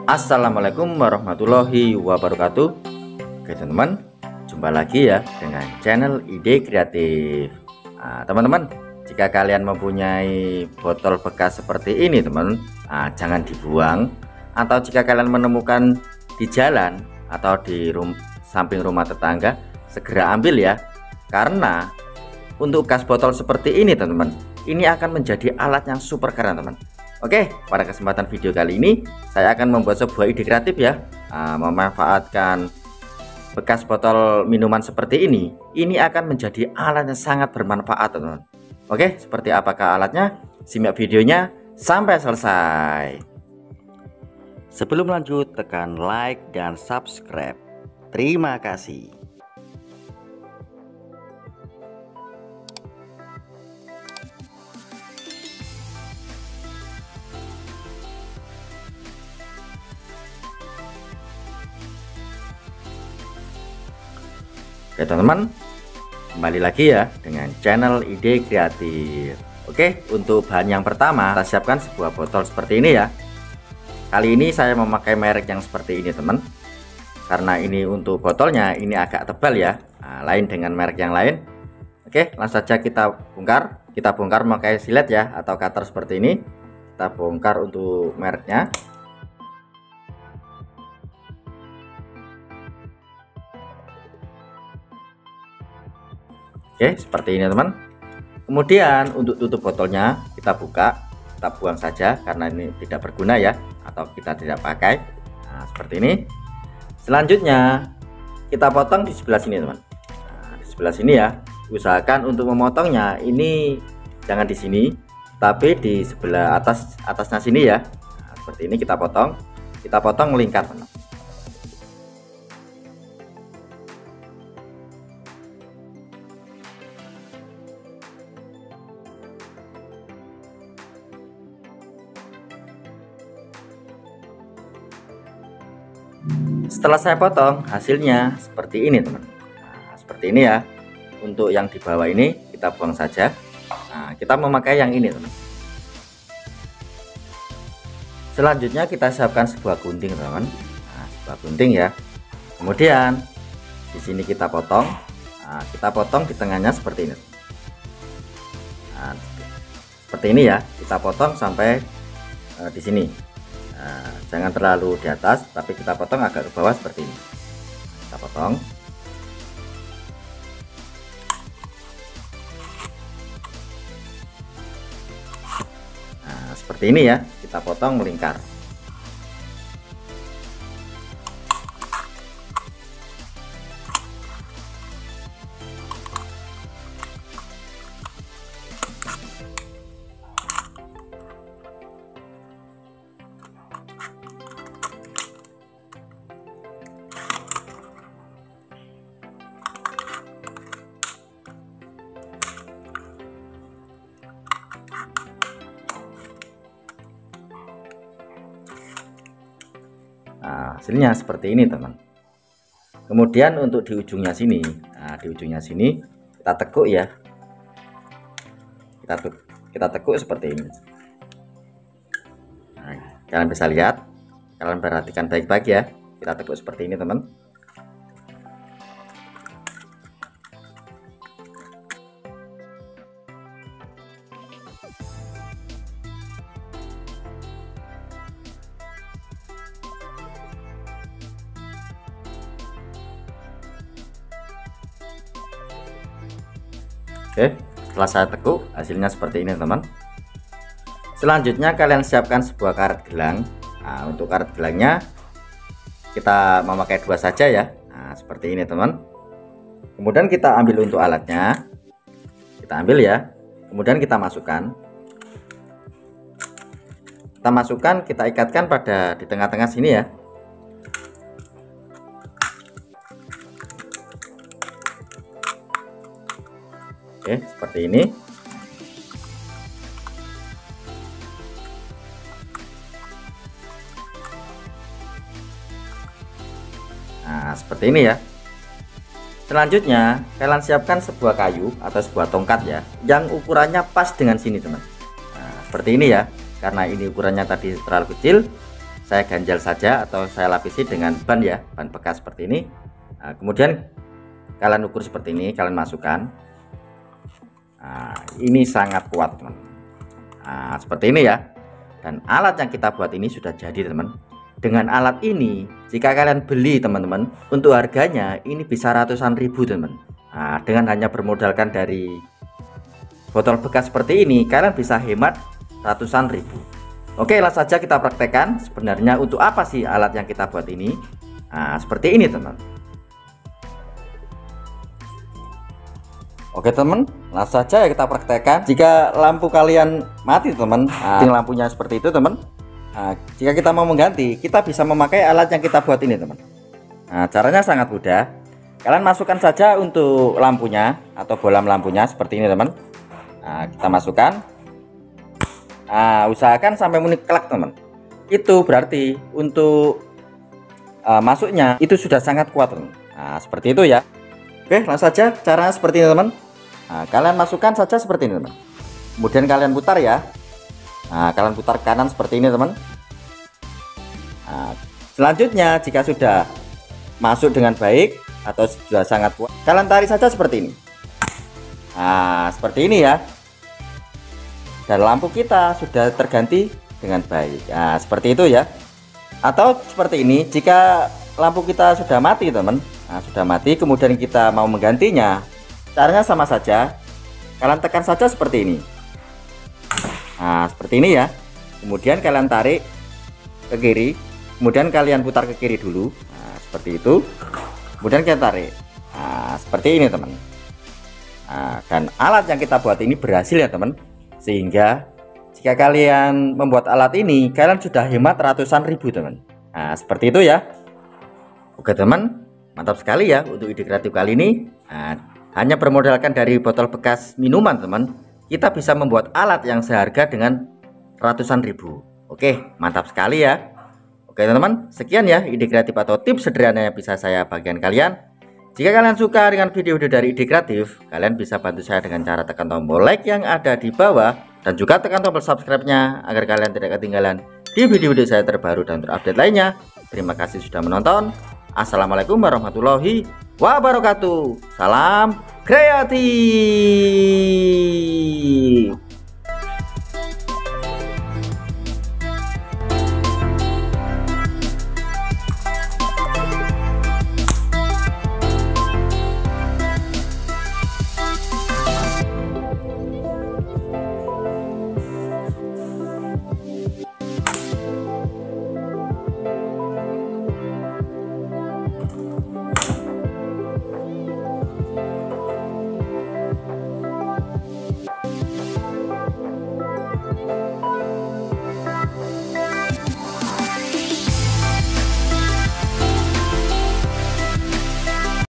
Assalamualaikum warahmatullahi wabarakatuh. Oke teman-teman, jumpa lagi ya dengan channel Ide Kreatif. Nah, teman-teman, jika kalian mempunyai botol bekas seperti ini teman, jangan dibuang. Atau jika kalian menemukan di jalan atau di samping rumah tetangga, segera ambil ya. Karena untuk gas botol seperti ini teman-teman, ini akan menjadi alat yang super keren teman. Oke, pada kesempatan video kali ini saya akan membuat sebuah ide kreatif ya, memanfaatkan bekas botol minuman seperti ini akan menjadi alat yang sangat bermanfaat teman-teman. Oke, seperti apakah alatnya? Simak videonya sampai selesai. Sebelum lanjut, tekan like dan subscribe. Terima kasih. Oke teman-teman, kembali lagi ya dengan channel Ide Kreatif. Oke, untuk bahan yang pertama kita siapkan sebuah botol seperti ini ya. Kali ini saya memakai merek yang seperti ini teman, karena ini untuk botolnya ini agak tebal ya, lain dengan merek yang lain. Oke, langsung saja kita bongkar memakai silet ya atau cutter seperti ini. Kita bongkar untuk mereknya. Oke, seperti ini teman. Kemudian untuk tutup botolnya kita buka, kita buang saja karena ini tidak berguna ya, atau kita tidak pakai. Nah, seperti ini. Selanjutnya kita potong di sebelah sini teman. Nah, di sebelah sini ya. Usahakan untuk memotongnya ini jangan di sini, tapi di sebelah atasnya sini ya. Nah, seperti ini kita potong melingkar teman. Setelah saya potong, hasilnya seperti ini teman. Nah, seperti ini ya. Untuk yang di bawah ini kita buang saja. Nah, kita memakai yang ini teman. Selanjutnya kita siapkan sebuah gunting teman. Nah, sebuah gunting ya. Kemudian di sini kita potong. Nah, kita potong di tengahnya seperti ini. Nah, seperti ini ya. Kita potong sampai di sini. Nah, jangan terlalu di atas, tapi kita potong agak ke bawah seperti ini. Kita potong. Nah, seperti ini ya, kita potong melingkar. Nah, hasilnya seperti ini teman. Kemudian untuk di ujungnya sini, di ujungnya sini kita tekuk ya. Kita tekuk seperti ini. Nah, kalian bisa lihat, kalian perhatikan baik-baik ya. Kita tekuk seperti ini teman. Oke, setelah saya tekuk hasilnya seperti ini teman. Selanjutnya kalian siapkan sebuah karet gelang. Nah, untuk karet gelangnya kita memakai dua saja ya. Nah, seperti ini teman. Kemudian kita ambil untuk alatnya, kita ambil ya. Kemudian kita masukkan, kita ikatkan pada di tengah-tengah sini ya. Oke, seperti ini. Nah, seperti ini ya. Selanjutnya, kalian siapkan sebuah kayu atau sebuah tongkat ya, yang ukurannya pas dengan sini, teman. Nah, seperti ini ya. Karena ini ukurannya tadi terlalu kecil, saya ganjal saja atau saya lapisi dengan ban ya, ban bekas seperti ini. Nah, kemudian kalian ukur seperti ini, kalian masukkan. Nah, ini sangat kuat teman. Nah, seperti ini ya. Dan alat yang kita buat ini sudah jadi teman. Dengan alat ini jika kalian beli teman-teman, untuk harganya ini bisa ratusan ribu teman. Nah, dengan hanya bermodalkan dari botol bekas seperti ini, kalian bisa hemat ratusan ribu. Oke, langsung saja kita praktekkan sebenarnya untuk apa sih alat yang kita buat ini. Nah, seperti ini teman. Oke teman, langsung saja ya kita praktekkan. Jika lampu kalian mati teman, lampunya seperti itu teman. Nah, jika kita mau mengganti, kita bisa memakai alat yang kita buat ini teman. Nah, caranya sangat mudah. Kalian masukkan saja untuk lampunya atau bolam lampunya seperti ini teman. Nah, kita masukkan. Nah, usahakan sampai bunyi klak teman. Itu berarti untuk masuknya itu sudah sangat kuat teman. Nah, seperti itu ya. Oke, langsung saja caranya seperti ini teman. Nah, kalian masukkan saja seperti ini teman. Kemudian kalian putar ya. Nah, kalian putar kanan seperti ini teman. Nah, selanjutnya jika sudah masuk dengan baik atau sudah sangat kuat, kalian tarik saja seperti ini. Nah, seperti ini ya. Dan lampu kita sudah terganti dengan baik. Nah, seperti itu ya. Atau seperti ini, jika lampu kita sudah mati teman. Nah, sudah mati, kemudian kita mau menggantinya, caranya sama saja. Kalian tekan saja seperti ini. Nah, seperti ini ya. Kemudian kalian tarik ke kiri, kemudian kalian putar ke kiri dulu. Nah, seperti itu. Kemudian kita tarik. Nah, seperti ini teman. Nah, dan alat yang kita buat ini berhasil ya teman. Sehingga jika kalian membuat alat ini, kalian sudah hemat ratusan ribu teman. Nah, seperti itu ya. Oke teman, mantap sekali ya untuk ide kreatif kali ini. Nah, hanya bermodalkan dari botol bekas minuman teman, kita bisa membuat alat yang seharga dengan ratusan ribu. Oke, mantap sekali ya. Oke teman-teman, sekian ya ide kreatif atau tips sederhana yang bisa saya bagikan kalian. Jika kalian suka dengan video-video dari Ide Kreatif, kalian bisa bantu saya dengan cara tekan tombol like yang ada di bawah dan juga tekan tombol subscribe-nya agar kalian tidak ketinggalan di video-video saya terbaru dan terupdate lainnya. Terima kasih sudah menonton. Assalamualaikum warahmatullahi wabarakatuh. Salam kreatif.